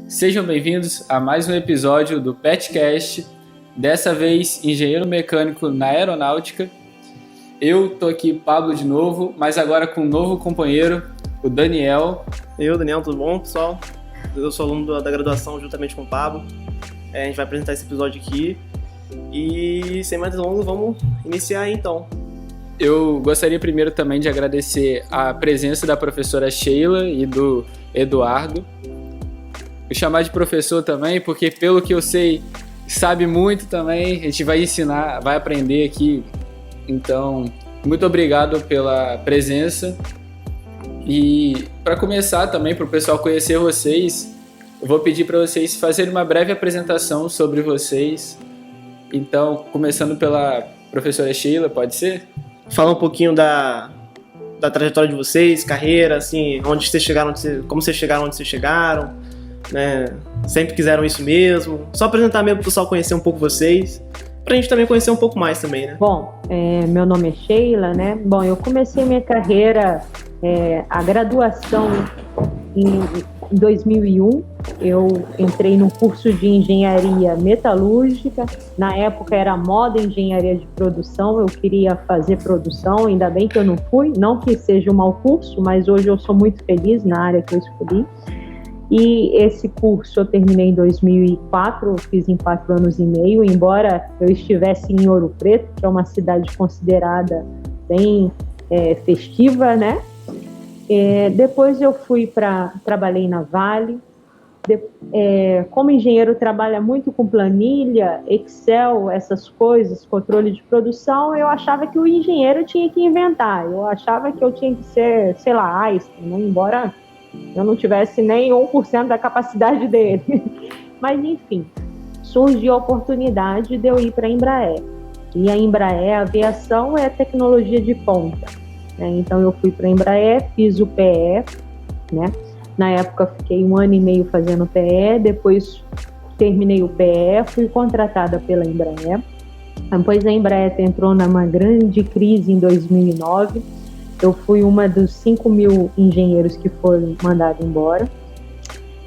Sejam bem-vindos a mais um episódio do PetCast, dessa vez engenheiro mecânico na aeronáutica. Eu tô aqui, Pablo, de novo, mas agora com um novo companheiro, o Daniel. Daniel, tudo bom, pessoal? Eu sou aluno da graduação juntamente com o Pablo. A gente vai apresentar esse episódio aqui e, sem mais delongas, vamos iniciar aí, então. Eu gostaria primeiro também de agradecer a presença da professora Sheila e do Eduardo. Vou chamar de professor também, porque pelo que eu sei, sabe muito também, a gente vai ensinar, vai aprender aqui. Então, muito obrigado pela presença. E para começar também, para o pessoal conhecer vocês, eu vou pedir para vocês fazerem uma breve apresentação sobre vocês. Então, começando pela professora Sheila, pode ser? Fala um pouquinho da trajetória de vocês, carreira, assim, onde vocês chegaram, como vocês chegaram onde vocês chegaram, né? Sempre quiseram isso mesmo. Só apresentar mesmo para o pessoal conhecer um pouco vocês, para a gente também conhecer um pouco mais também, né? Bom, meu nome é Sheila, né? Bom, eu comecei minha carreira, a graduação em 2001. Eu entrei no curso de engenharia metalúrgica. Na época era moda engenharia de produção, eu queria fazer produção, ainda bem que eu não fui. Não que seja um mau curso, mas hoje eu sou muito feliz na área que eu escolhi. E esse curso eu terminei em 2004, eu fiz em 4 anos e meio, embora eu estivesse em Ouro Preto, que é uma cidade considerada bem festiva, né? Depois eu trabalhei na Vale. Como engenheiro trabalha muito com planilha, Excel, essas coisas, controle de produção, eu achava que o engenheiro tinha que inventar, eu achava que eu tinha que ser, sei lá, Einstein, né? Embora eu não tivesse nem 1% da capacidade dele. Mas enfim, surgiu a oportunidade de eu ir para a Embraer. E a Embraer, a aviação é tecnologia de ponta, né? Então eu fui para a Embraer, fiz o PE, né? Na época fiquei 1 ano e meio fazendo PE, depois terminei o PE, fui contratada pela Embraer. Depois a Embraer entrou numa grande crise em 2009, eu fui uma dos 5.000 engenheiros que foram mandados embora.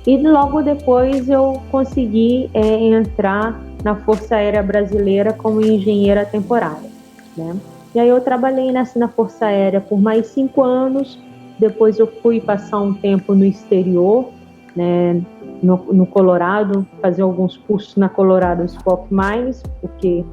E logo depois eu consegui entrar na Força Aérea Brasileira como engenheira temporária, né? E aí eu trabalhei na Força Aérea por mais 5 anos. Depois eu fui passar um tempo no exterior, né, no Colorado, fazer alguns cursos na Colorado School of Mines, porque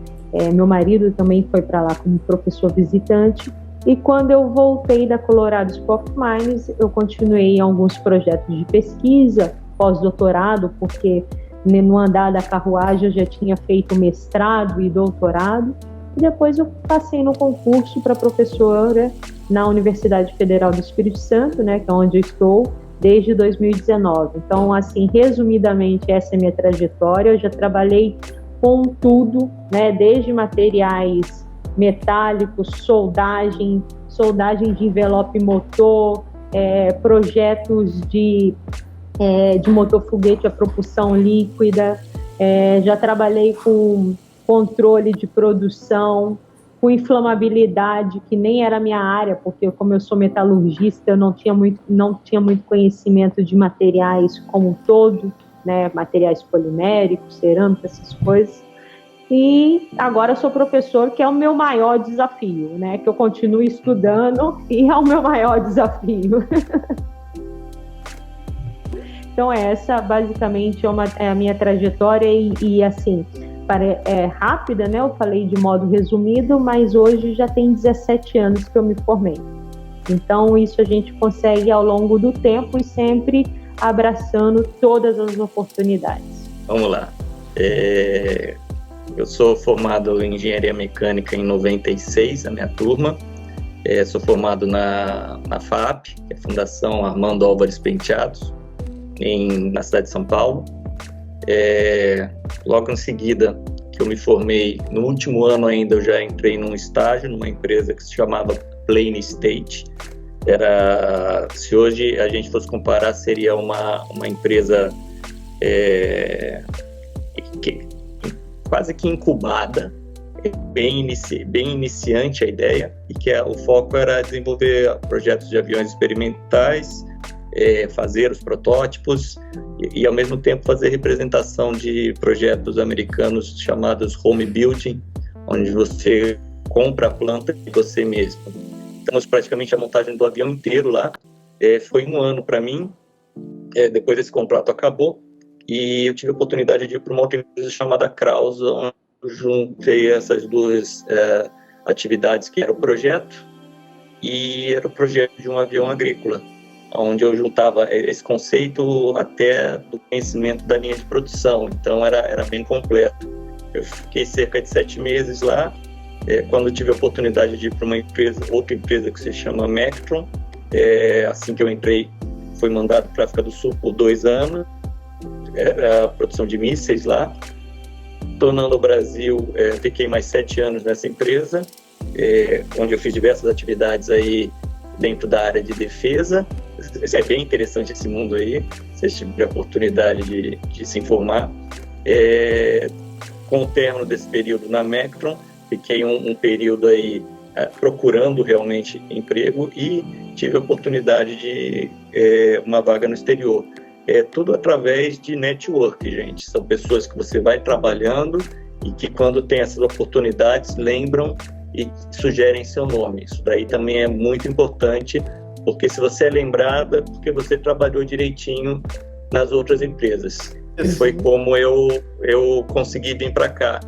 meu marido também foi para lá como professor visitante. E quando eu voltei da Colorado School of Mines, eu continuei em alguns projetos de pesquisa, pós-doutorado, porque no andar da carruagem eu já tinha feito mestrado e doutorado. E depois eu passei no concurso para professora na Universidade Federal do Espírito Santo, né, que é onde eu estou desde 2019. Então, assim, resumidamente, essa é a minha trajetória. Eu já trabalhei com tudo, né, desde materiais metálicos, soldagem de envelope motor, projetos de motor foguete a propulsão líquida, já trabalhei com controle de produção, com inflamabilidade, que nem era a minha área, porque como eu sou metalurgista, eu não tinha muito conhecimento de materiais como um todo, né, materiais poliméricos, cerâmica, essas coisas. E agora eu sou professor, que é o meu maior desafio, né, que eu continuo estudando e é o meu maior desafio. Então essa basicamente é a minha trajetória e assim, rápida, né? Eu falei de modo resumido, mas hoje já tem 17 anos que eu me formei. Então isso a gente consegue ao longo do tempo e sempre abraçando todas as oportunidades. Vamos lá. Eu sou formado em Engenharia Mecânica em 96, a minha turma. Sou formado na FAP, que é a Fundação Armando Álvares Penteados, na cidade de São Paulo. Logo em seguida que eu me formei, no último ano ainda, eu já entrei num estágio numa empresa que se chamava Plain State. Se hoje a gente fosse comparar, seria uma empresa quase que incubada, bem iniciante a ideia, e que o foco era desenvolver projetos de aviões experimentais fazer os protótipos e ao mesmo tempo fazer representação de projetos americanos chamados home building, onde você compra a planta de você mesmo. Então, praticamente a montagem do avião inteiro lá. Foi um ano para mim. Depois esse contrato acabou e eu tive a oportunidade de ir para uma outra empresa chamada Krause, onde eu juntei essas duas atividades, que era o projeto e era o projeto de um avião agrícola, onde eu juntava esse conceito até do conhecimento da linha de produção. Então era bem completo. Eu fiquei cerca de 7 meses lá, quando eu tive a oportunidade de ir para uma empresa, outra empresa que se chama Mectron. Assim que eu entrei, foi mandado para a África do Sul por 2 anos, era a produção de mísseis lá. Tornando o Brasil, fiquei mais 7 anos nessa empresa, onde eu fiz diversas atividades aí dentro da área de defesa. É bem interessante esse mundo aí, vocês tiverem a oportunidade de se informar. Com o término desse período na Mectron, fiquei um período aí procurando realmente emprego e tive a oportunidade de uma vaga no exterior. Tudo através de network, gente. São pessoas que você vai trabalhando e que quando tem essas oportunidades lembram e sugerem seu nome. Isso daí também é muito importante, porque se você é lembrada, porque você trabalhou direitinho nas outras empresas. E foi como eu consegui vir para cá.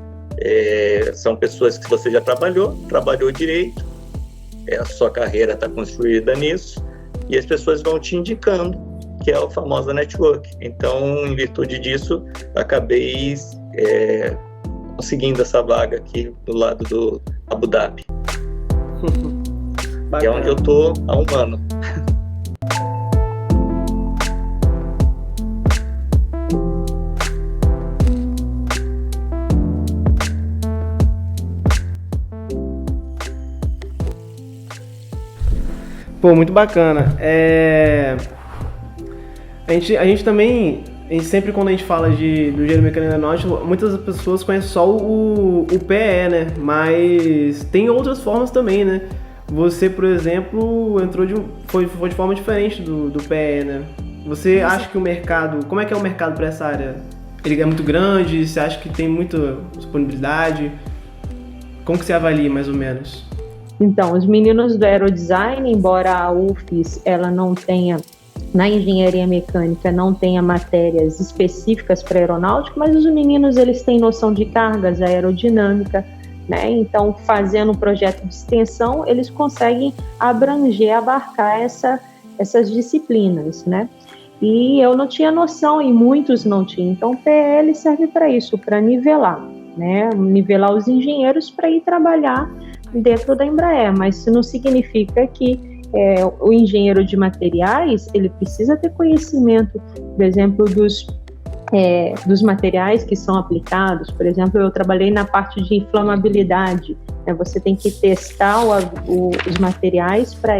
São pessoas que você já trabalhou direito, a sua carreira está construída nisso, e as pessoas vão te indicando, que é a famosa network. Então, em virtude disso, acabei conseguindo essa vaga aqui do lado do Abu Dhabi, que é onde eu estou há um ano. Pô, muito bacana. A gente também, sempre quando a gente fala do engenheiro mecânico aeronáutico, muitas pessoas conhecem só o PE, né? Mas tem outras formas também, né? Você, por exemplo, foi de forma diferente do PE, né? Você acha que o mercado... Como é que é o mercado para essa área? Ele é muito grande? Você acha que tem muita disponibilidade? Como que você avalia, mais ou menos? Então, os meninos do aerodesign, embora a UFES ela não tenha, na engenharia mecânica, não tenha matérias específicas para aeronáutica, mas os meninos eles têm noção de cargas, aerodinâmica, né? Então, fazendo um projeto de extensão, eles conseguem abarcar essas disciplinas, né? E eu não tinha noção, e muitos não tinham. Então, o PL serve para isso, para nivelar, né? Nivelar os engenheiros para ir trabalhar dentro da Embraer, mas isso não significa que o engenheiro de materiais ele precisa ter conhecimento, por exemplo, dos materiais que são aplicados. Por exemplo, eu trabalhei na parte de inflamabilidade, né? Você tem que testar os materiais para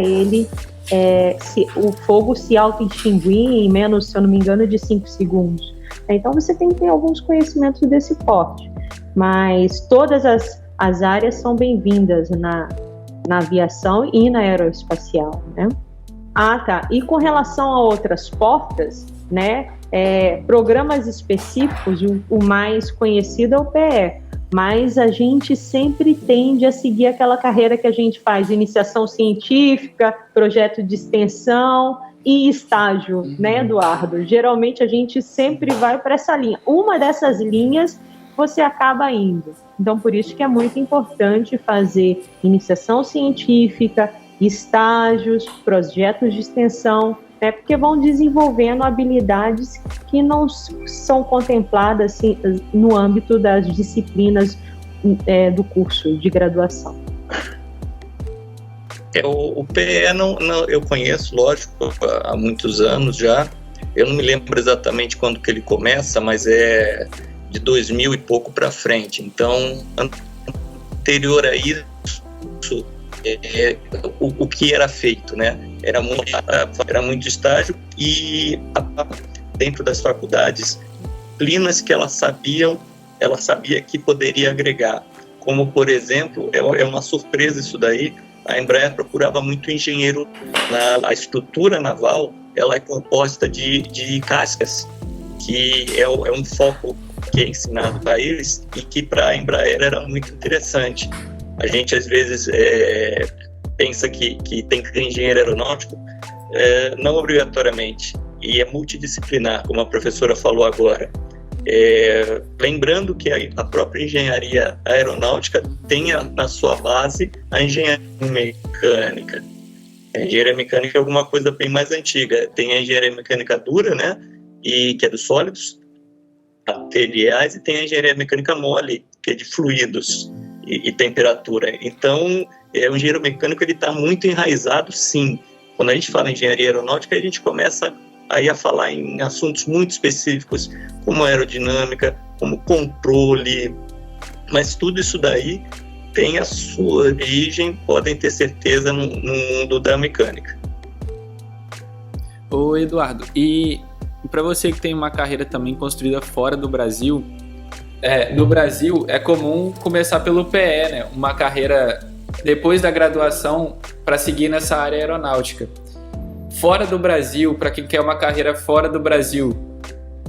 o fogo se auto-extinguir em menos, se eu não me engano, de 5 segundos. Então você tem que ter alguns conhecimentos desse porte, mas todas as áreas são bem-vindas na aviação e na aeroespacial, né? Tá. E com relação a outras portas, né? Programas específicos, o mais conhecido é o PE, mas a gente sempre tende a seguir aquela carreira que a gente faz, iniciação científica, projeto de extensão e estágio, né, Eduardo? Geralmente a gente sempre vai para essa linha. Uma dessas linhas você acaba indo. Então, por isso que é muito importante fazer iniciação científica, estágios, projetos de extensão, né, porque vão desenvolvendo habilidades que não são contempladas assim, no âmbito das disciplinas do curso de graduação. O PE eu conheço, lógico, há muitos anos já. Eu não me lembro exatamente quando que ele começa, mas é de 2000 e pouco para frente. Então, anterior a isso, o que era feito, né? Era muito estágio e dentro das faculdades, disciplinas que ela sabia que poderia agregar. Como, por exemplo, é uma surpresa isso daí, a Embraer procurava muito engenheiro. A estrutura naval ela é composta de cascas, que é um foco que é ensinado para eles e que para a Embraer era muito interessante. A gente às vezes pensa que tem que ter engenheiro aeronáutico, não obrigatoriamente, e é multidisciplinar, como a professora falou agora. Lembrando que a própria engenharia aeronáutica tem na sua base a engenharia mecânica. A engenharia mecânica é alguma coisa bem mais antiga. Tem a engenharia mecânica dura, né, que é dos sólidos, materiais, e tem a engenharia mecânica mole, que é de fluidos e temperatura. Então, o engenheiro mecânico está muito enraizado, sim. Quando a gente fala em engenharia aeronáutica, a gente começa aí a falar em assuntos muito específicos, como aerodinâmica, como controle, mas tudo isso daí tem a sua origem, podem ter certeza, no mundo da mecânica. Ô Eduardo, e para você que tem uma carreira também construída fora do Brasil, no Brasil é comum começar pelo PE, né? Uma carreira depois da graduação para seguir nessa área aeronáutica. Fora do Brasil, para quem quer uma carreira fora do Brasil,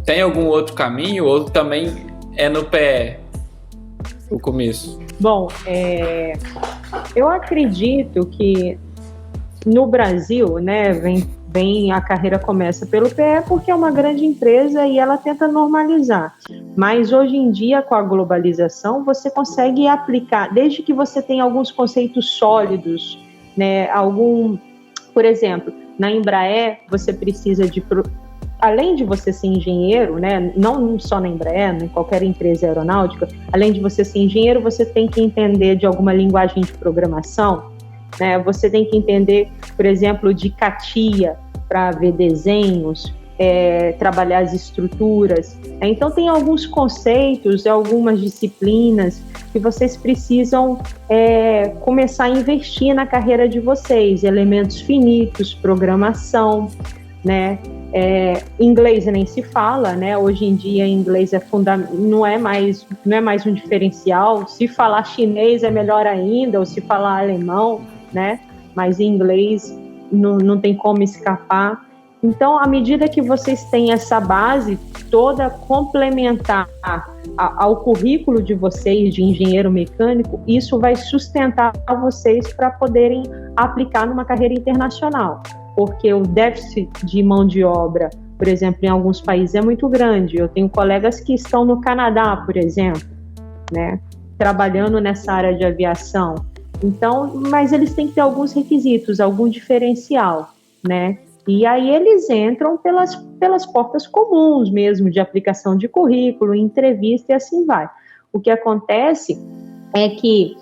tem algum outro caminho ou também é no PE o começo? Bom, eu acredito que no Brasil, né, a carreira começa pelo PE porque é uma grande empresa e ela tenta normalizar. Mas hoje em dia, com a globalização, você consegue aplicar, desde que você tenha alguns conceitos sólidos, né, por exemplo, na Embraer, você precisa além de você ser engenheiro, né, não só na Embraer, em qualquer empresa aeronáutica, além de você ser engenheiro, você tem que entender de alguma linguagem de programação, né, você tem que entender, por exemplo, de CATIA para ver desenhos, trabalhar as estruturas. Então, tem alguns conceitos, algumas disciplinas que vocês precisam começar a investir na carreira de vocês, elementos finitos, programação, né? Inglês nem se fala, né? Hoje em dia inglês não é mais um diferencial. Se falar chinês é melhor ainda, ou se falar alemão, né? Mas em inglês não tem como escapar. Então, à medida que vocês têm essa base toda complementar ao currículo de vocês de engenheiro mecânico, isso vai sustentar vocês para poderem aplicar numa carreira internacional. Porque o déficit de mão de obra, por exemplo, em alguns países é muito grande. Eu tenho colegas que estão no Canadá, por exemplo, né, trabalhando nessa área de aviação. Então, mas eles têm que ter alguns requisitos, algum diferencial, né? E aí eles entram pelas portas comuns mesmo, de aplicação de currículo, entrevista e assim vai. O que acontece é que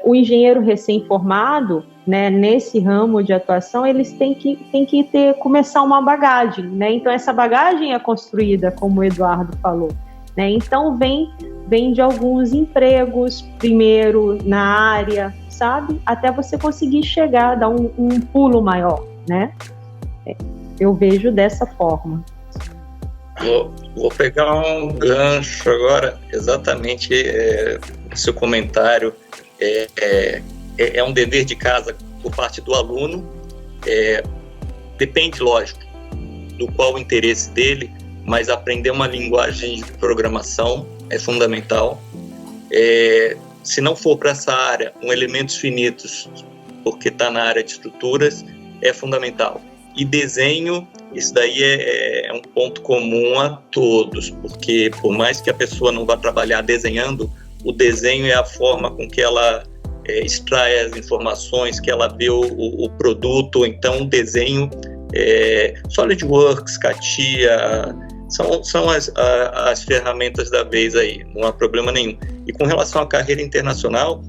o engenheiro recém-formado, né, nesse ramo de atuação, eles têm que começar uma bagagem, né? Então essa bagagem é construída, como o Eduardo falou, né? Então vem de alguns empregos primeiro na área, sabe? Até você conseguir chegar, dar um pulo maior, né? Eu vejo dessa forma. Vou pegar um gancho agora, exatamente no seu comentário. É um dever de casa por parte do aluno. Depende, lógico, do qual o interesse dele, mas aprender uma linguagem de programação é fundamental. Se não for para essa área, elementos finitos, porque está na área de estruturas, é fundamental. E desenho, isso daí é um ponto comum a todos, porque por mais que a pessoa não vá trabalhar desenhando, o desenho é a forma com que ela extrai as informações, que ela vê o produto. Então, o desenho, SolidWorks, CATIA, são as ferramentas da vez aí, não há problema nenhum. E com relação à carreira internacional,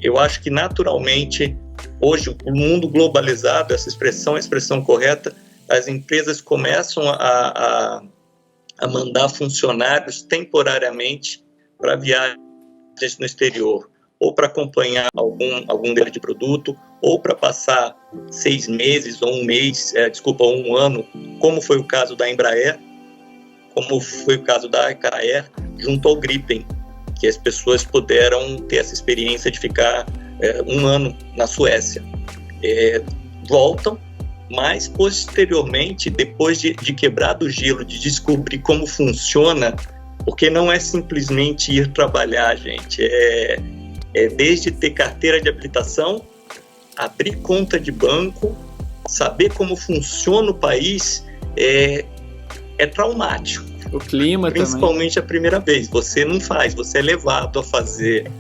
eu acho que naturalmente, hoje, o mundo globalizado, essa expressão é a expressão correta, as empresas começam a mandar funcionários temporariamente para viagens no exterior, ou para acompanhar algum deles de produto, ou para passar 6 meses ou um ano, como foi o caso da Embraer, como foi o caso da Icaer, junto ao Gripen, que as pessoas puderam ter essa experiência de ficar um ano na Suécia. Voltam, mas posteriormente, depois de quebrar o gelo, de descobrir como funciona, porque não é simplesmente ir trabalhar, gente, desde ter carteira de habilitação, abrir conta de banco, saber como funciona o país, é traumático. O clima principalmente também. A primeira vez, você não faz, você é levado a fazer.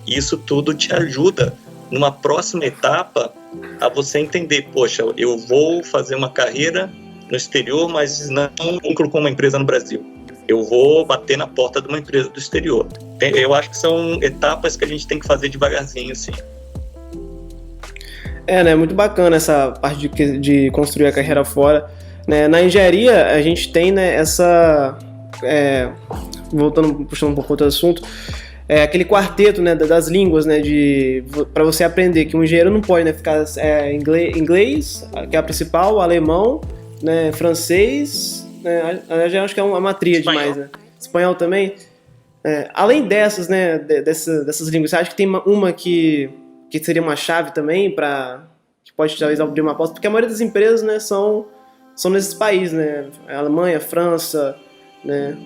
Isso tudo te ajuda numa próxima etapa a você entender, poxa, eu vou fazer uma carreira no exterior, mas não com uma empresa no Brasil. Eu vou bater na porta de uma empresa do exterior. Eu acho que são etapas que a gente tem que fazer devagarzinho, assim. Né? Muito bacana essa parte de construir a carreira fora. Né? Na engenharia, a gente tem, né, essa... puxando um pouco outro assunto, aquele quarteto, né, das línguas, né, para você aprender que um engenheiro não pode, né, ficar inglês, que é a principal, alemão, né, francês, né, eu acho que é uma tríade demais, né? Espanhol também. Além dessas, né, dessas línguas, você acha que tem uma que seria uma chave também que pode talvez abrir uma porta? Porque a maioria das empresas, né, são nesses países, né, Alemanha, França, né?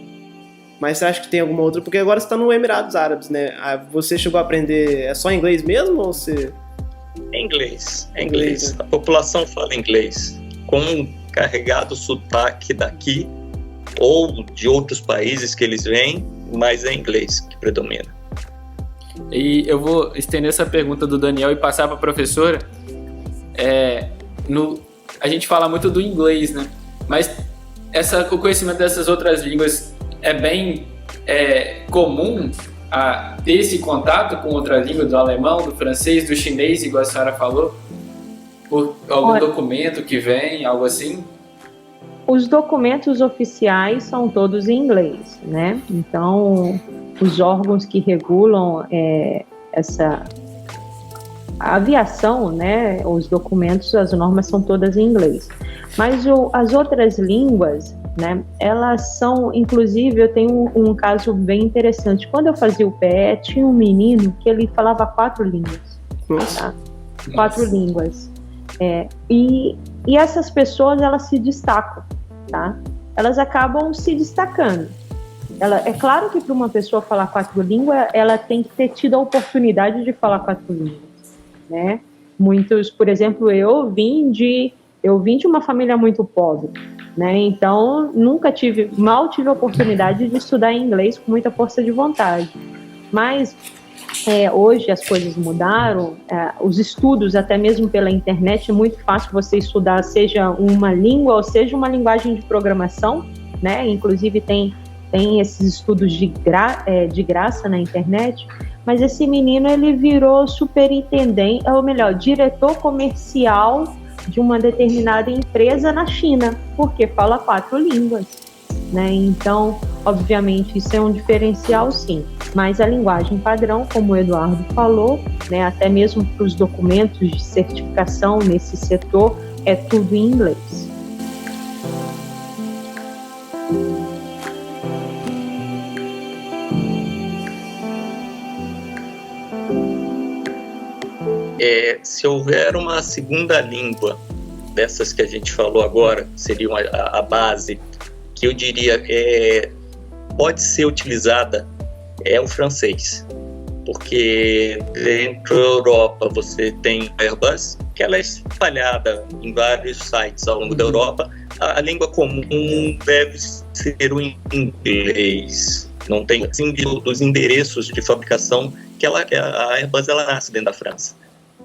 Mas você acha que tem alguma outra? Porque agora você está no Emirados Árabes, né? Você chegou a aprender só inglês mesmo ou você... É inglês. Né? A população fala inglês, com um carregado sotaque daqui ou de outros países que eles vêm, mas é inglês que predomina. E eu vou estender essa pergunta do Daniel e passar para a professora. A gente fala muito do inglês, né? Mas o conhecimento dessas outras línguas é bem comum a ter esse contato com outra língua, do alemão, do francês, do chinês, igual a senhora falou? Por algum documento que vem, algo assim? Os documentos oficiais são todos em inglês, né? Então, os órgãos que regulam a aviação, né? Os documentos, as normas são todas em inglês. Mas as outras línguas, né, elas são, inclusive, eu tenho um caso bem interessante. Quando eu fazia o PE, tinha um menino que ele falava 4 línguas. Tá? 4 línguas. E essas pessoas, elas se destacam, tá? Elas acabam se destacando. É claro que para uma pessoa falar 4 línguas, ela tem que ter tido a oportunidade de falar 4 línguas, né? Muitos, por exemplo, eu vim de uma família muito pobre, né? Então mal tive a oportunidade de estudar inglês com muita força de vontade. Mas hoje as coisas mudaram, os estudos até mesmo pela internet, é muito fácil você estudar, seja uma língua ou seja uma linguagem de programação, né? Inclusive tem esses estudos de graça na internet. Mas esse menino, ele virou superintendente, ou melhor, diretor comercial de uma determinada empresa na China, porque fala 4 línguas, né? Então, obviamente, isso é um diferencial, sim. Mas a linguagem padrão, como o Eduardo falou, né, até mesmo para os documentos de certificação nesse setor, é tudo em inglês. Se houver uma segunda língua dessas que a gente falou agora, seria a base, que eu diria pode ser utilizada, é o francês. Porque dentro da Europa você tem a Airbus, que ela é espalhada em vários sites ao longo da Europa. A língua comum deve ser o inglês. Não tem assim dos endereços de fabricação, que a Airbus ela nasce dentro da França.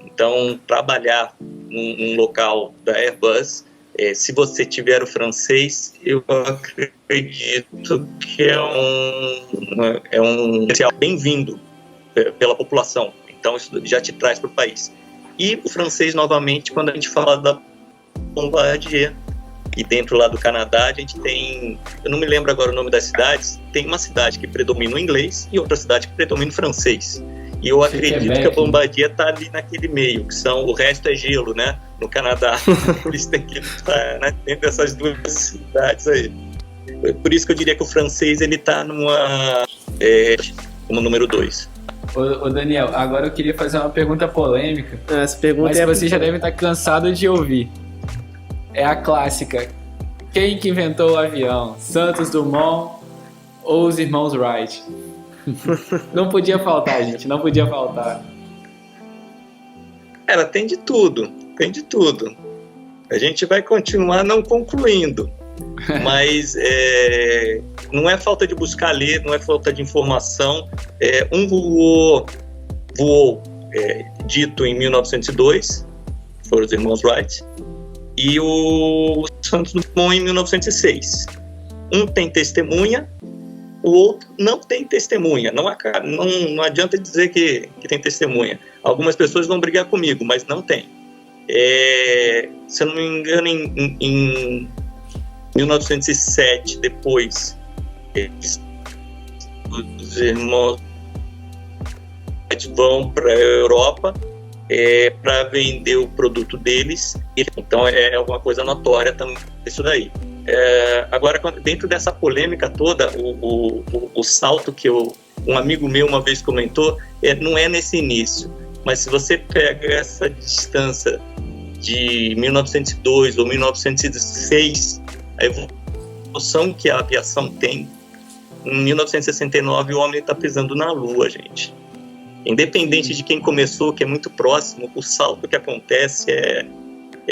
Então, trabalhar num local da Airbus, se você tiver o francês, eu acredito que é um potencial bem-vindo pela população. Então, isso já te traz para o país. E o francês, novamente, quando a gente fala da Bombardier, e dentro lá do Canadá, a gente tem, eu não me lembro agora o nome das cidades, tem uma cidade que predomina o inglês e outra cidade que predomina o francês. E eu acredito que a Bombardier está ali naquele meio, que o resto é gelo, né? No Canadá. Eles têm que estar dentro dessas 2 cidades aí. Por isso que eu diria que o francês ele está como número 2. Ô Daniel, agora eu queria fazer uma pergunta polêmica, Essa pergunta mas você já deve estar cansado de ouvir. É a clássica. Quem que inventou o avião? Santos Dumont ou os irmãos Wright? Não podia faltar, gente, não podia faltar. Ela tem de tudo. A gente vai continuar não concluindo, mas não é falta de buscar ler, não é falta de informação. Um voou dito em 1902, foram os irmãos Wright, e o Santos Dumont em 1906. Um tem testemunha, o outro não tem testemunha. Não adianta dizer que tem testemunha. Algumas pessoas vão brigar comigo, mas não tem. Se eu não me engano, em 1907, depois, os irmãos vão para a Europa para vender o produto deles. Então é alguma coisa notória também isso daí. Agora, dentro dessa polêmica toda, o salto que um amigo meu uma vez comentou não é nesse início, mas se você pega essa distância de 1902 ou 1906, a evolução que a aviação tem, em 1969 o homem está pisando na Lua, gente. Independente de quem começou, que é muito próximo, o salto que acontece é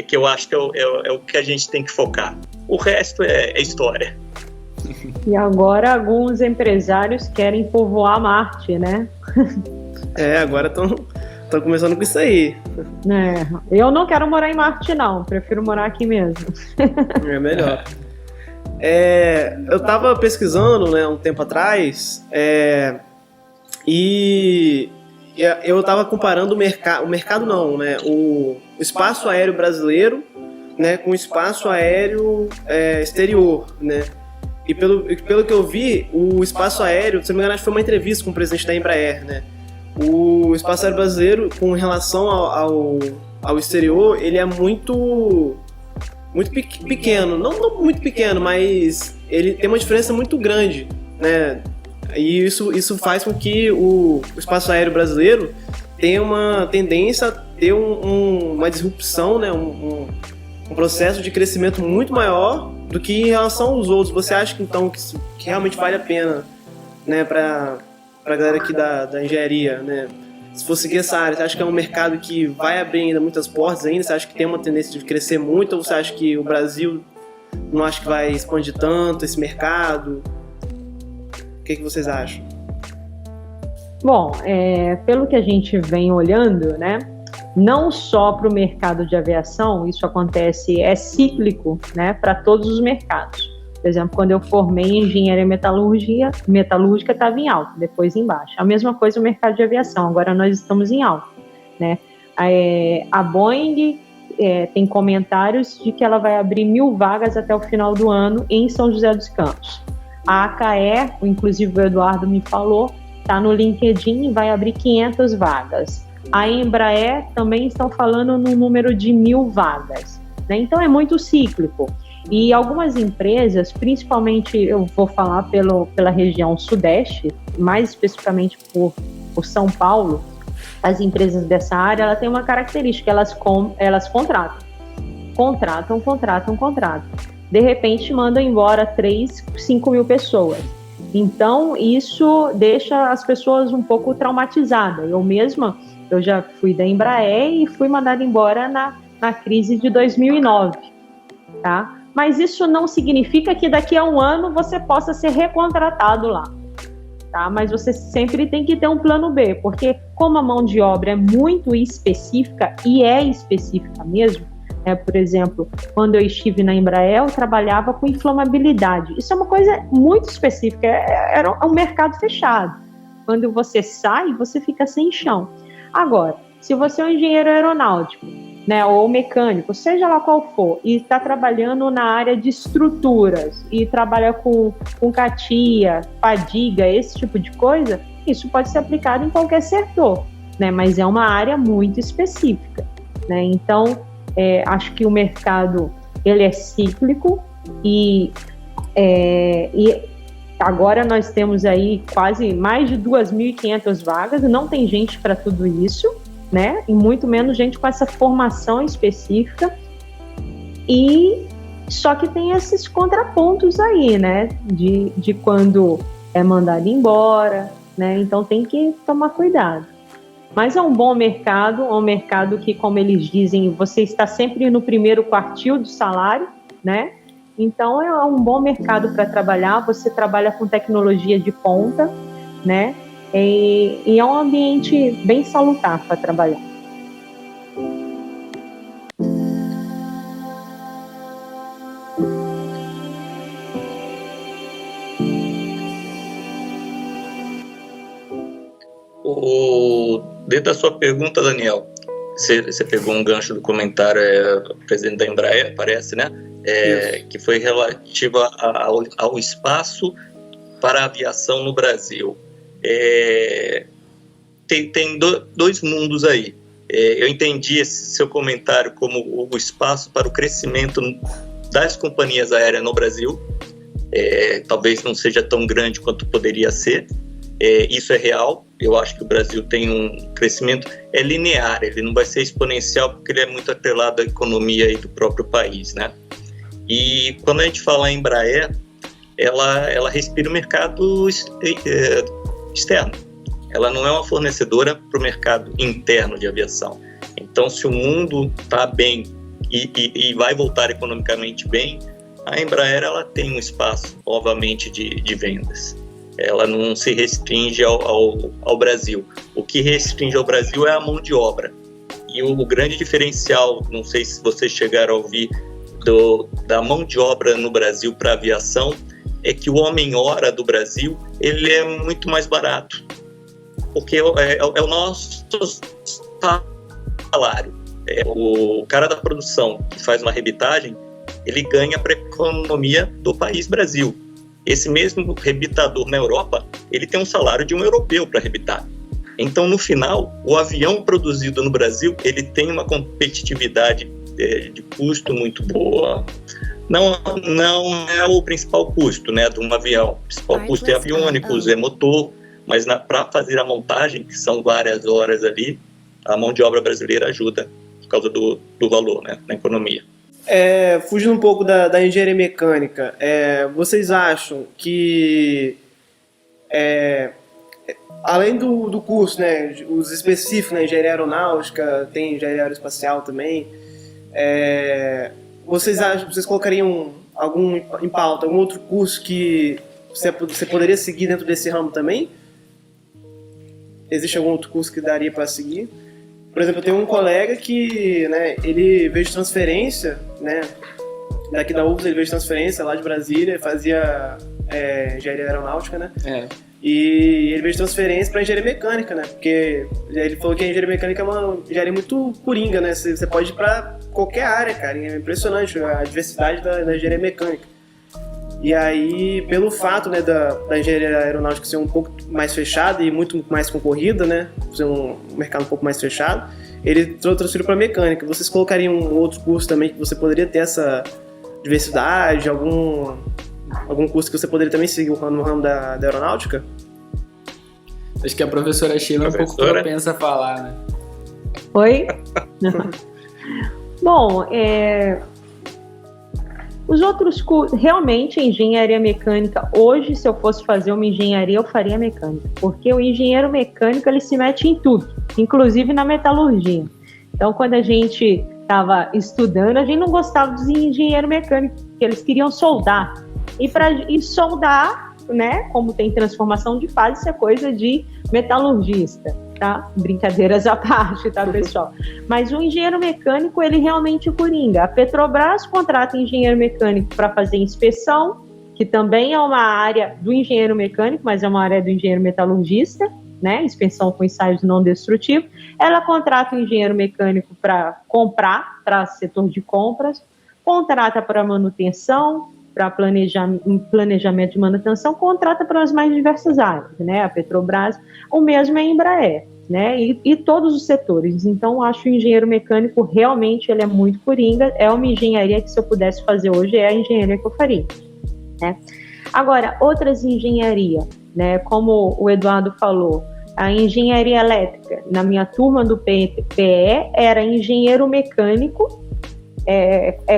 que eu acho que é o que a gente tem que focar. O resto é história. E agora alguns empresários querem povoar Marte, né? Agora estão começando com isso aí. Eu não quero morar em Marte, não. Prefiro morar aqui mesmo. É melhor. Eu estava pesquisando, né, um tempo atrás, e eu estava comparando o mercado não, né, o espaço aéreo brasileiro, né, com o espaço aéreo exterior, né? E pelo que eu vi, o espaço aéreo, se não me engano, acho que foi uma entrevista com o presidente da Embraer, né? O espaço aéreo brasileiro, com relação ao exterior, ele é muito pequeno. Não muito pequeno, mas ele tem uma diferença muito grande, né? E isso faz com que o espaço aéreo brasileiro tenha uma tendência a ter uma disrupção, né? Um processo de crescimento muito maior do que em relação aos outros. Você acha que então que realmente vale a pena, né, para a galera aqui da engenharia, né? Se for seguir essa área, você acha que é um mercado que vai abrir ainda muitas portas ainda? Você acha que tem uma tendência de crescer muito? Ou você acha que o Brasil não acha que vai expandir tanto esse mercado? O que vocês acham? Bom, pelo que a gente vem olhando, né? Não só para o mercado de aviação, isso acontece, é cíclico, né, para todos os mercados. Por exemplo, quando eu formei em engenharia metalúrgica estava em alta, depois em baixa. A mesma coisa no mercado de aviação, agora nós estamos em alta, né? A Boeing tem comentários de que ela vai abrir 1.000 vagas até o final do ano em São José dos Campos. A ACAE, inclusive o Eduardo me falou, está no LinkedIn e vai abrir 500 vagas. A Embraer também estão falando no número de 1.000 vagas, né? Então é muito cíclico. E algumas empresas, principalmente eu vou falar pela região sudeste, mais especificamente por São Paulo, as empresas dessa área, ela tem uma característica, elas contratam. De repente mandam embora 3, 5 mil pessoas. Então isso deixa as pessoas um pouco traumatizadas. Eu já fui da Embraer e fui mandada embora na crise de 2009, tá? Mas isso não significa que daqui a um ano você possa ser recontratado lá, tá? Mas você sempre tem que ter um plano B, porque como a mão de obra é muito específica, e é específica mesmo, por exemplo, quando eu estive na Embraer, eu trabalhava com inflamabilidade. Isso é uma coisa muito específica, era um mercado fechado. Quando você sai, você fica sem chão. Agora, se você é um engenheiro aeronáutico, né, ou mecânico, seja lá qual for, e está trabalhando na área de estruturas, e trabalha com CATIA, fadiga, esse tipo de coisa, isso pode ser aplicado em qualquer setor, né, mas é uma área muito específica, né? Então, acho que o mercado ele é cíclico e Agora nós temos aí quase mais de 2.500 vagas, não tem gente para tudo isso, né? E muito menos gente com essa formação específica. E só que tem esses contrapontos aí, né? De quando é mandado embora, né? Então tem que tomar cuidado. Mas é um bom mercado, é um mercado que, como eles dizem, você está sempre no primeiro quartil do salário, né? Então é um bom mercado para trabalhar, você trabalha com tecnologia de ponta, né? E é um ambiente bem salutar para trabalhar. Dentro da sua pergunta, Daniel, você pegou um gancho do comentário do presidente da Embraer, parece, né? Que foi relativo ao espaço para a aviação no Brasil. Tem dois mundos aí. Eu entendi esse seu comentário como o espaço para o crescimento das companhias aéreas no Brasil. Talvez não seja tão grande quanto poderia ser. Isso é real. Eu acho que o Brasil tem um crescimento linear, ele não vai ser exponencial porque ele é muito atrelado à economia aí do próprio país, né? E quando a gente fala em Embraer, ela respira o mercado externo. Ela não é uma fornecedora para o mercado interno de aviação. Então, se o mundo está bem e vai voltar economicamente bem, a Embraer ela tem um espaço, novamente, de vendas. Ela não se restringe ao Brasil. O que restringe ao Brasil é a mão de obra. E o grande diferencial, não sei se vocês chegaram a ouvir, da mão de obra no Brasil para a aviação, é que o homem-hora do Brasil ele é muito mais barato. Porque é o nosso salário. O cara da produção que faz uma rebitagem, ele ganha para a economia do país Brasil. Esse mesmo rebitador na Europa, ele tem um salário de um europeu para rebitar. Então, no final, o avião produzido no Brasil, ele tem uma competitividade de custo muito boa. Não é o principal custo, né, de um avião. O principal custo é aviônicos, é motor, mas para fazer a montagem, que são várias horas ali, a mão de obra brasileira ajuda por causa do valor, né, na economia. Fugindo um pouco da engenharia mecânica, vocês acham que, além do curso, né, os específicos, né, engenharia aeronáutica, tem engenharia aeroespacial também, vocês colocariam em pauta algum outro curso que você poderia seguir dentro desse ramo também? Existe algum outro curso que daria para seguir? Por exemplo, eu tenho um colega que, né, ele veio de transferência, né, daqui da UFS ele veio de transferência, lá de Brasília, fazia engenharia aeronáutica, né, e ele veio de transferência para engenharia mecânica, né, porque ele falou que a engenharia mecânica é uma engenharia muito coringa, né, você pode ir para qualquer área, cara, é impressionante a diversidade da engenharia mecânica. E aí, pelo fato, né, da engenharia aeronáutica ser um pouco mais fechada e muito mais concorrida, né, ser um mercado um pouco mais fechado, ele transferiu para mecânica. Vocês colocariam um outro curso também que você poderia ter essa diversidade, algum curso que você poderia também seguir no ramo da aeronáutica? Acho que a professora Sheila é um pouco propensa a falar, né? Oi? Bom, os outros cursos, realmente, engenharia mecânica, hoje, se eu fosse fazer uma engenharia, eu faria mecânica, porque o engenheiro mecânico, ele se mete em tudo, inclusive na metalurgia. Então, quando a gente estava estudando, a gente não gostava dos engenheiros mecânicos, porque eles queriam soldar. E soldar, né, como tem transformação de fase, isso é coisa de metalurgista, tá? Brincadeiras à parte, tá, pessoal? Mas o engenheiro mecânico, ele realmente coringa. A Petrobras contrata engenheiro mecânico para fazer inspeção, que também é uma área do engenheiro mecânico, mas é uma área do engenheiro metalurgista, né? Inspeção com ensaios não destrutivos. Ela contrata o engenheiro mecânico para comprar, para setor de compras, contrata para manutenção, para planejamento de manutenção, contrata para as mais diversas áreas, né? A Petrobras, o mesmo é a Embraer, né? E todos os setores. Então, acho que o engenheiro mecânico realmente ele é muito coringa, é uma engenharia que, se eu pudesse fazer hoje, é a engenharia que eu faria, né? Agora, outras engenharias, né, como o Eduardo falou, a engenharia elétrica, na minha turma do PE, era engenheiro mecânico,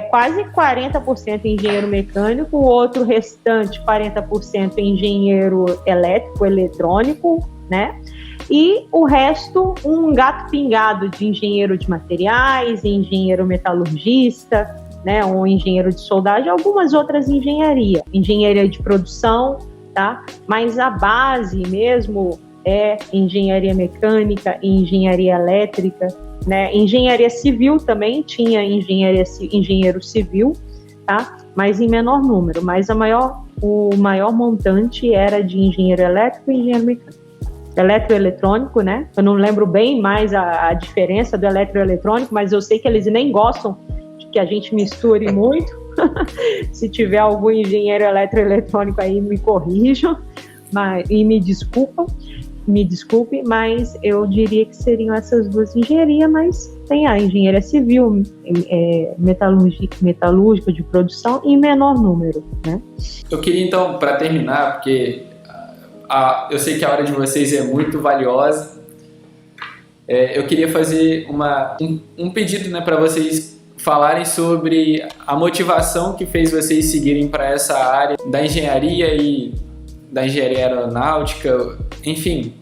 quase 40% engenheiro mecânico, o outro restante, 40% engenheiro elétrico, eletrônico, né? E o resto, um gato pingado de engenheiro de materiais, engenheiro metalurgista, né? Um engenheiro de soldagem, algumas outras engenharia de produção, tá? Mas a base mesmo é engenharia mecânica e engenharia elétrica, né? Engenharia civil também tinha engenheiro civil, tá? Mas em menor número, mas o maior montante era de engenheiro elétrico e engenheiro mecânico. Eletroeletrônico, né? Eu não lembro bem mais a diferença do eletroeletrônico, mas eu sei que eles nem gostam de que a gente misture muito. Se tiver algum engenheiro eletroeletrônico aí, me corrijam e me desculpe, mas eu diria que seriam essas duas engenharias, mas tem a engenharia civil, metalúrgica de produção em menor número, né? Eu queria então, para terminar, porque eu sei que a hora de vocês é muito valiosa, eu queria fazer um pedido, né, para vocês falarem sobre a motivação que fez vocês seguirem para essa área da engenharia e da engenharia aeronáutica, enfim,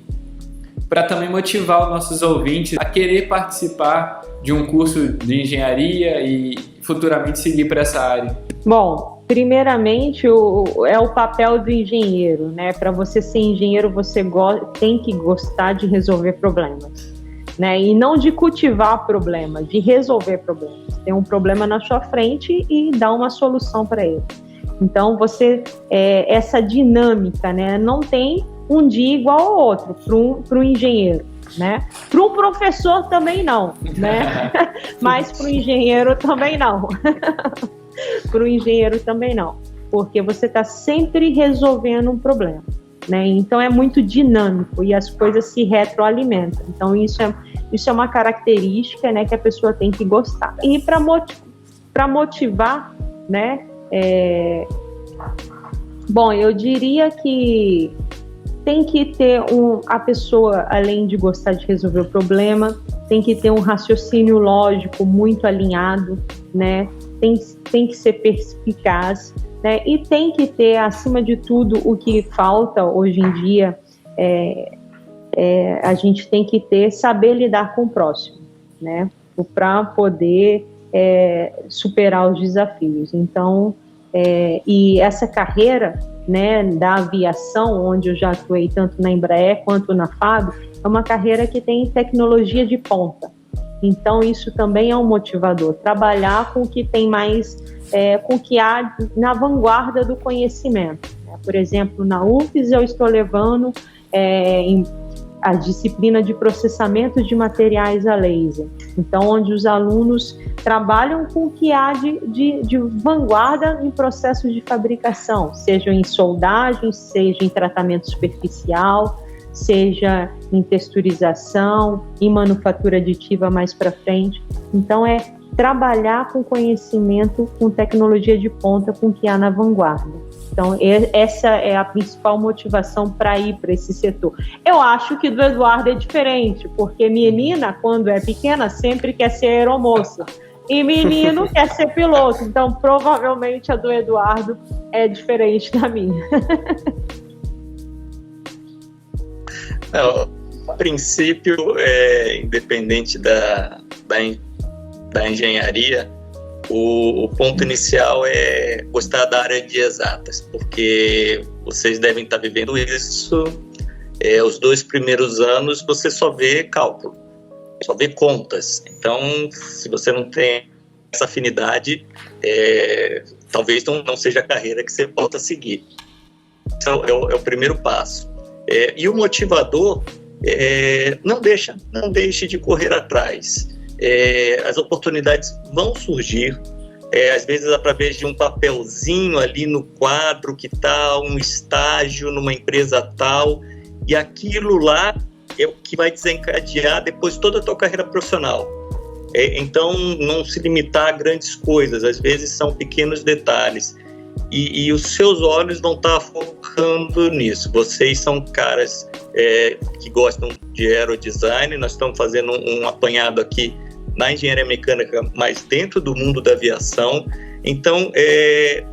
para também motivar os nossos ouvintes a querer participar de um curso de engenharia e futuramente seguir para essa área. Bom, primeiramente é o papel do engenheiro, né? Para você ser engenheiro, você tem que gostar de resolver problemas, né? E não de cultivar problemas, de resolver problemas. Tem um problema na sua frente e dar uma solução para ele. Então, essa dinâmica, né? Não tem um dia igual ao outro para um engenheiro, né? Para um professor também não, né? Mas para o engenheiro também não. Para o engenheiro também não, porque você está sempre resolvendo um problema, né? Então é muito dinâmico e as coisas se retroalimentam. Então isso é uma característica, né, que a pessoa tem que gostar. E para motivar, né? Bom, eu diria que tem que ter a pessoa, além de gostar de resolver o problema, tem que ter um raciocínio lógico muito alinhado, né? Tem que ser perspicaz, né? E tem que ter, acima de tudo, o que falta hoje em dia, a gente tem que saber lidar com o próximo, né? Para poder superar os desafios. Então, e essa carreira, né, da aviação, onde eu já atuei tanto na Embraer quanto na FAB, é uma carreira que tem tecnologia de ponta. Então, isso também é um motivador, trabalhar com o que tem mais, com o que há na vanguarda do conhecimento. Por exemplo, na UFES eu estou levando a disciplina de processamento de materiais a laser. Então, onde os alunos trabalham com o que há de vanguarda em processos de fabricação, seja em soldagem, seja em tratamento superficial, seja em texturização, em manufatura aditiva mais para frente. Então, trabalhar com conhecimento, com tecnologia de ponta, com o que há na vanguarda. Então, essa é a principal motivação para ir para esse setor. Eu acho que do Eduardo é diferente, porque menina, quando é pequena, sempre quer ser aeromoça. E menino quer ser piloto. Então, provavelmente, a do Eduardo é diferente da minha. A princípio, independente da engenharia, o ponto inicial é gostar da área de exatas, porque vocês devem estar vivendo isso. Os 2 primeiros anos você só vê cálculo, só vê contas. Então, se você não tem essa afinidade, talvez não seja a carreira que você possa seguir. Então, é o primeiro passo. E o motivador, não deixe de correr atrás. As oportunidades vão surgir, às vezes através de um papelzinho ali no quadro que está um estágio numa empresa tal, e aquilo lá é o que vai desencadear depois toda a tua carreira profissional. Então, não se limitar a grandes coisas, às vezes são pequenos detalhes. e os seus olhos vão estar focando nisso. Vocês são caras que gostam de aerodesign, nós estamos fazendo um apanhado aqui na engenharia mecânica, mas dentro do mundo da aviação. Então,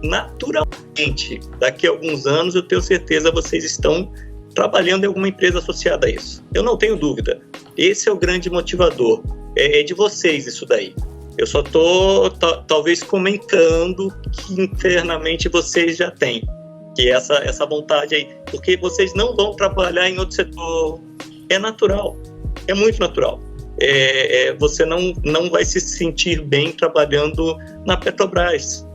naturalmente, daqui a alguns anos, eu tenho certeza vocês estão trabalhando em alguma empresa associada a isso. Eu não tenho dúvida. Esse é o grande motivador. É de vocês isso daí. Eu só estou, talvez, comentando que internamente vocês já têm. Que essa vontade aí. Porque vocês não vão trabalhar em outro setor. É natural. É muito natural. Você não vai se sentir bem trabalhando na Petrobras,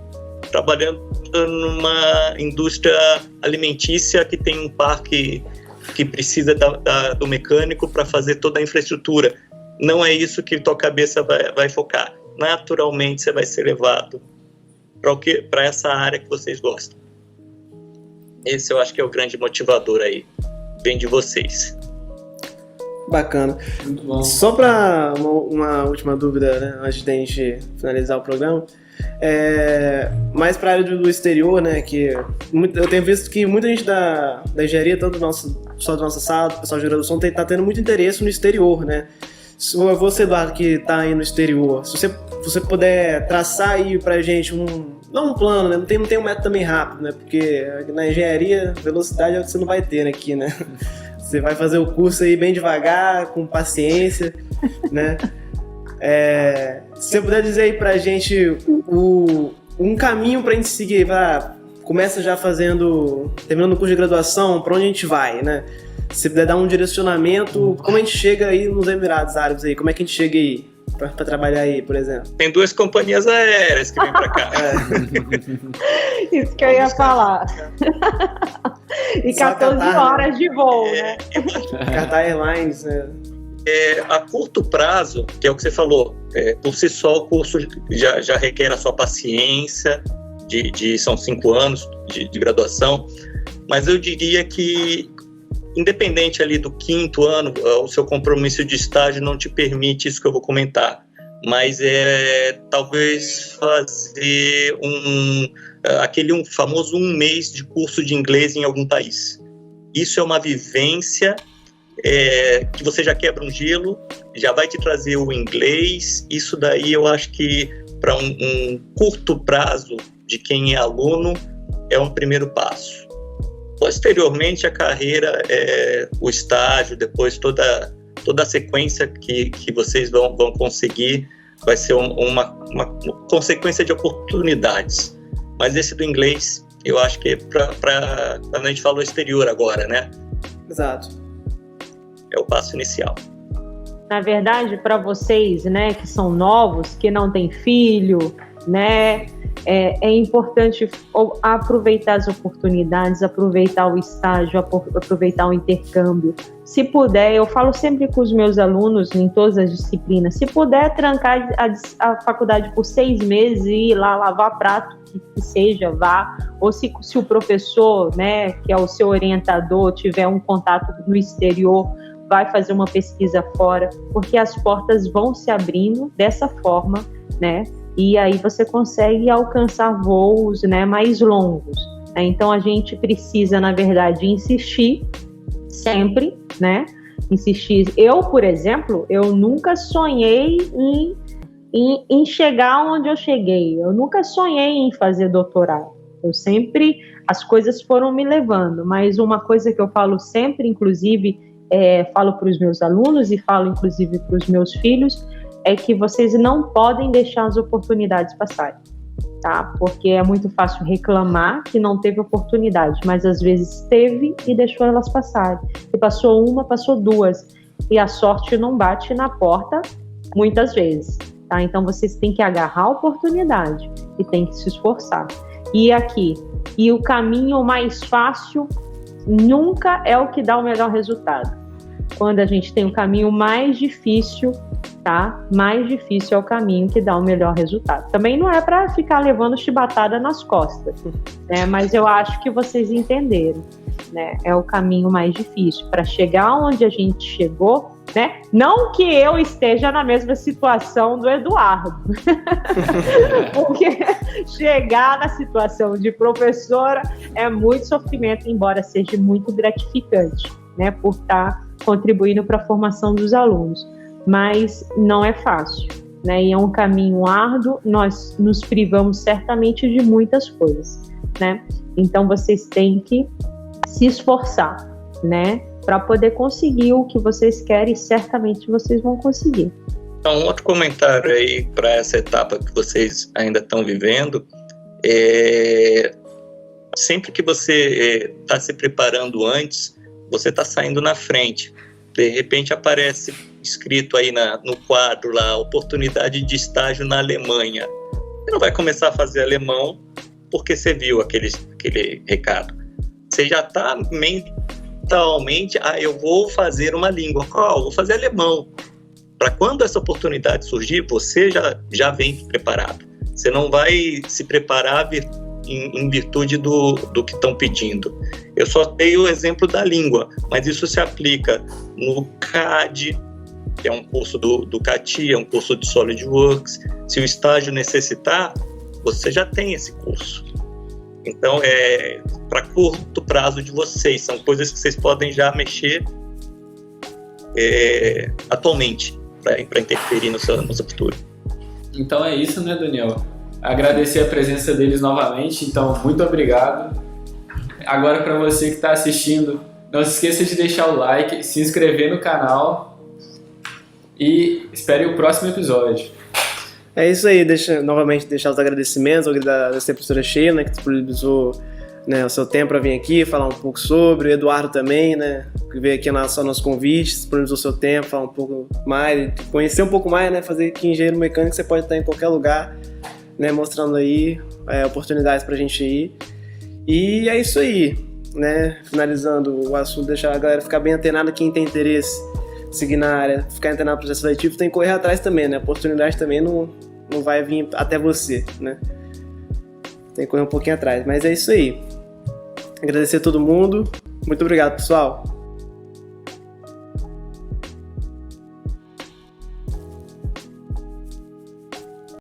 trabalhando numa indústria alimentícia que tem um parque que precisa do mecânico para fazer toda a infraestrutura. Não é isso que tua cabeça vai focar. Naturalmente você vai ser levado para essa área que vocês gostam. Esse eu acho que é o grande motivador aí. Vem de vocês. Bacana. Muito bom. Só para uma última dúvida, né, antes de a gente finalizar o programa, mais para a área do exterior, né, que eu tenho visto que muita gente da engenharia, tanto do pessoal da nossa sala, do pessoal de graduação, está tendo muito interesse no exterior, né? Você, Eduardo, que está aí no exterior, se você puder traçar aí para a gente não um plano, né? Não tem um método também rápido, né? Porque na engenharia, velocidade é o que você não vai ter aqui, né? Você vai fazer o curso aí bem devagar, com paciência, né? Se você puder dizer aí pra gente um caminho pra gente seguir, começa já terminando o curso de graduação, pra onde a gente vai, né? Se você puder dar um direcionamento, como a gente chega aí nos Emirados Árabes aí, como é que a gente chega aí pra trabalhar aí, por exemplo? Tem 2 companhias aéreas que vêm pra cá. Isso que eu ia falar. E 14 horas de voo, né? Qatar Airlines, né? A curto prazo, que é o que você falou, por si só o curso já requer a sua paciência, são 5 anos de graduação, mas eu diria que, independente ali do 5º ano, o seu compromisso de estágio não te permite isso que eu vou comentar, mas talvez fazer aquele famoso 1 mês de curso de inglês em algum país. Isso é uma vivência que você já quebra um gelo, já vai te trazer o inglês. Isso daí eu acho que para um curto prazo de quem é aluno é um primeiro passo. Posteriormente a carreira, o estágio, depois toda a sequência que vocês vão conseguir vai ser uma consequência de oportunidades. Mas esse do inglês, eu acho que para quando a gente falou exterior agora, né? Exato. É o passo inicial. Na verdade, para vocês, né, que são novos, que não têm filho, né, é importante aproveitar as oportunidades, aproveitar o estágio, aproveitar o intercâmbio. Se puder, eu falo sempre com os meus alunos em todas as disciplinas, se puder trancar a faculdade por 6 meses e ir lá lavar prato, que seja, vá. Ou se o professor, né, que é o seu orientador, tiver um contato no exterior, vai fazer uma pesquisa fora, porque as portas vão se abrindo dessa forma, né? E aí você consegue alcançar voos, né, mais longos. Né? Então a gente precisa, na verdade, insistir sempre, né? Insistir. Eu, por exemplo, eu nunca sonhei em chegar onde eu cheguei. Eu nunca sonhei em fazer doutorado. As coisas foram me levando. Mas uma coisa que eu falo sempre, inclusive, falo para os meus alunos e falo, inclusive, para os meus filhos, é que vocês não podem deixar as oportunidades passarem, tá? Porque é muito fácil reclamar que não teve oportunidade, mas às vezes teve e deixou elas passarem. E passou uma, passou 2. E a sorte não bate na porta muitas vezes, tá? Então vocês têm que agarrar a oportunidade e têm que se esforçar. E o caminho mais fácil nunca é o que dá o melhor resultado. Quando a gente tem um caminho mais difícil, tá? Mais difícil é o caminho que dá o melhor resultado. Também não é para ficar levando chibatada nas costas, né? Mas eu acho que vocês entenderam, né? É o caminho mais difícil. Para chegar onde a gente chegou, né? Não que eu esteja na mesma situação do Eduardo, porque chegar na situação de professora é muito sofrimento, embora seja muito gratificante, né? Por estar contribuindo para a formação dos alunos, mas não é fácil, né? E é um caminho árduo, nós nos privamos certamente de muitas coisas, né? Então vocês têm que se esforçar, né? Para poder conseguir o que vocês querem, e certamente vocês vão conseguir. Então, um outro comentário aí para essa etapa que vocês ainda estão vivendo, sempre que você está se preparando antes, você está saindo na frente. De repente aparece escrito aí no quadro lá, oportunidade de estágio na Alemanha. Você não vai começar a fazer alemão porque você viu aquele recado. Você já está mentalmente, eu vou fazer uma língua. Qual? Vou fazer alemão. Para quando essa oportunidade surgir, você já vem preparado. Você não vai se preparar em virtude do que estão pedindo. Eu só dei o exemplo da língua, mas isso se aplica no CAD, que é um curso do CATI, é um curso de SolidWorks. Se o estágio necessitar, você já tem esse curso. Então, é para curto prazo de vocês, são coisas que vocês podem já mexer atualmente para interferir no seu futuro. Então é isso, né, Daniel? Agradecer a presença deles novamente, então muito obrigado. Agora, para você que está assistindo, não se esqueça de deixar o like, se inscrever no canal e espere o próximo episódio. É isso aí, novamente deixar os agradecimentos, agradecer a professora Sheila, né, que disponibilizou, né, o seu tempo para vir aqui, falar um pouco sobre, o Eduardo também, né, que veio aqui só nosso convite, disponibilizou o seu tempo, falar um pouco mais, conhecer um pouco mais, né, fazer que engenheiro mecânico você pode estar em qualquer lugar, né, mostrando aí oportunidades pra gente aí. E é isso aí, né, finalizando o assunto, deixar a galera ficar bem antenada, quem tem interesse, seguir na área, ficar antenado no processo seletivo, tem que correr atrás também, né, a oportunidade também não vai vir até você, né, tem que correr um pouquinho atrás, mas é isso aí. Agradecer a todo mundo, muito obrigado, pessoal.